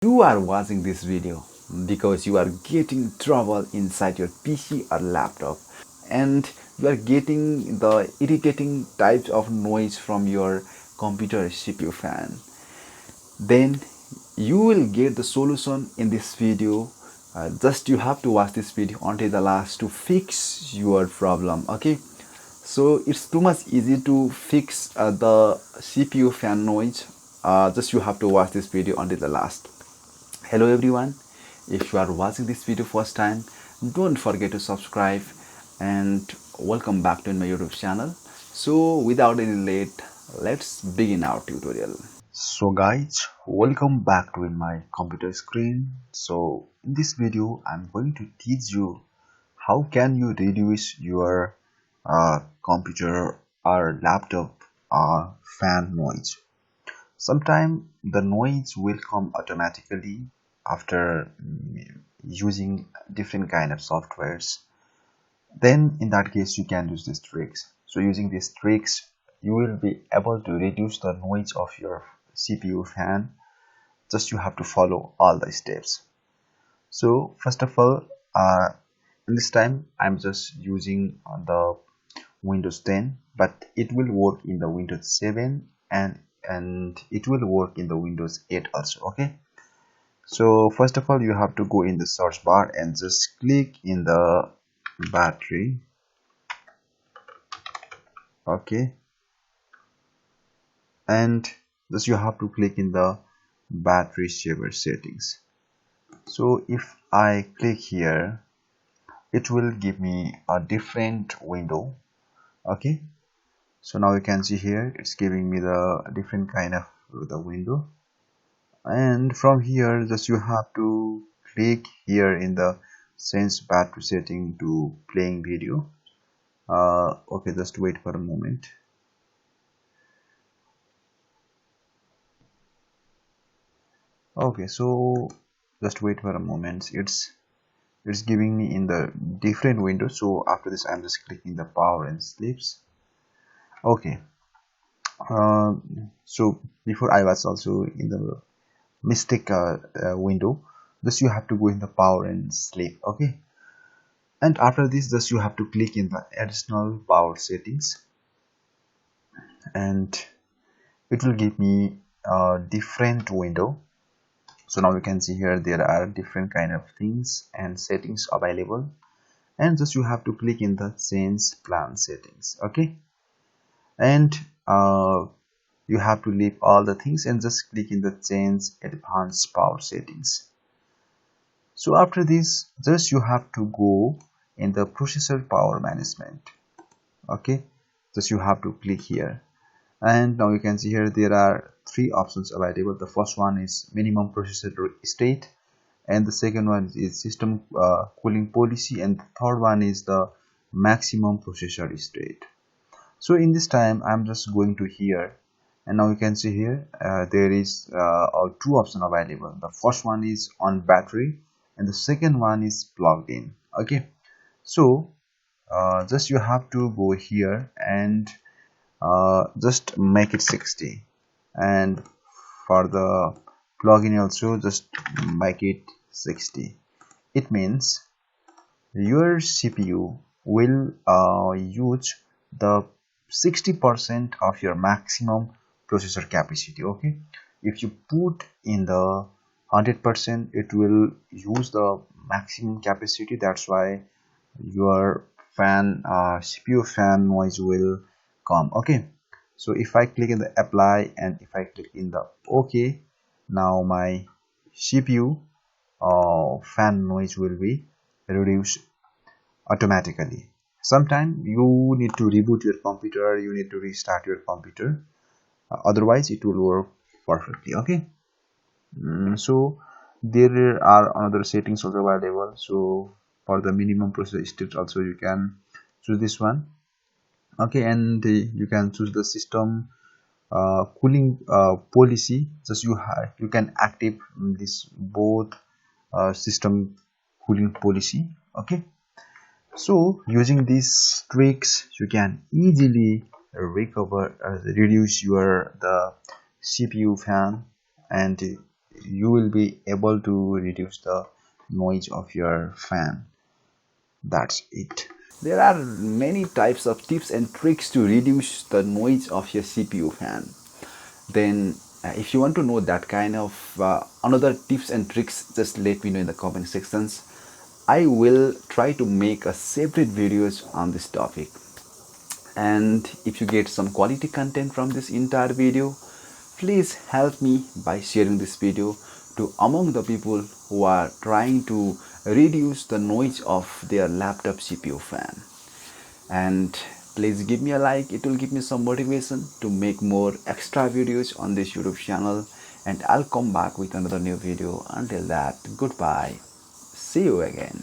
You are watching this video because you are getting trouble inside your PC or laptop, and you are getting the irritating types of noise from your computer CPU fan. Then you will get the solution in this video. Just you have to watch this video until the last to fix your problem. Okay, so it's too much easy to fix the CPU fan noise. Just you have to watch this video until the last. Hello everyone, if you are watching this video first time, don't forget to subscribe and welcome back to my YouTube channel. So without any late, let's begin our tutorial. So guys, welcome back to my computer screen. So in this video I'm going to teach you how can you reduce your computer or laptop fan noise. Sometimes the noise will come automatically after using different kind of softwares. Then in that case you can use these tricks. So using these tricks you will be able to reduce the noise of your CPU fan. Just you have to follow all the steps. So first of all, in this time I'm just using the Windows 10, but it will work in the Windows 7 and it will work in the Windows 8 also. Okay, so first of all you have to go in the search bar and just click in the battery. Okay, and just you have to click in the battery saver settings. So if I click here, it will give me a different window. Okay, so now you can see here it's giving me the different kind of the window, and from here just you have to click here in the sense battery setting to playing video. Okay, just wait for a moment. Okay, so just wait for a moment. It's giving me in the different window. So after this I'm just clicking the power and sleeps. Okay, so before I was also in the mistake window. Just you have to go in the power and sleep. Okay, and after this just you have to click in the additional power settings, and it will give me a different window. So now you can see here there are different kind of things and settings available, and just you have to click in the change plan settings. Okay, and you have to leave all the things and just click in the change advanced power settings. So after this just you have to go in the processor power management. Okay, just you have to click here, and now you can see here there are three options available. The first one is minimum processor state, and the second one is system cooling policy, and the third one is the maximum processor state. So in this time I'm just going to here, and now you can see here there is two options available. The first one is on battery and the second one is plugged in. Okay, so just you have to go here and just make it 60, and for the plugin also just make it 60. It means your CPU will use the 60% of your maximum processor capacity. Okay, if you put in the 100%, it will use the maximum capacity. That's why your fan CPU fan noise will come. Okay, so if I click in the apply and if I click in the OK, now my CPU fan noise will be reduced automatically. Sometimes you need to reboot your computer, you need to restart your computer, otherwise it will work perfectly. Okay, so there are another settings also available. So for the minimum processor state also you can choose this one. Okay, and you can choose the system cooling policy. Just you can active this both system cooling policy. Okay, so using these tricks you can easily reduce your the CPU fan, and you will be able to reduce the noise of your fan. That's it. There are many types of tips and tricks to reduce the noise of your CPU fan. Then if you want to know that kind of another tips and tricks, just let me know in the comment sections. I will try to make a separate videos on this topic. And if you get some quality content from this entire video, please help me by sharing this video to among the people who are trying to reduce the noise of their laptop CPU fan. And please give me a like, it will give me some motivation to make more extra videos on this YouTube channel, and I'll come back with another new video. Until that, goodbye, see you again.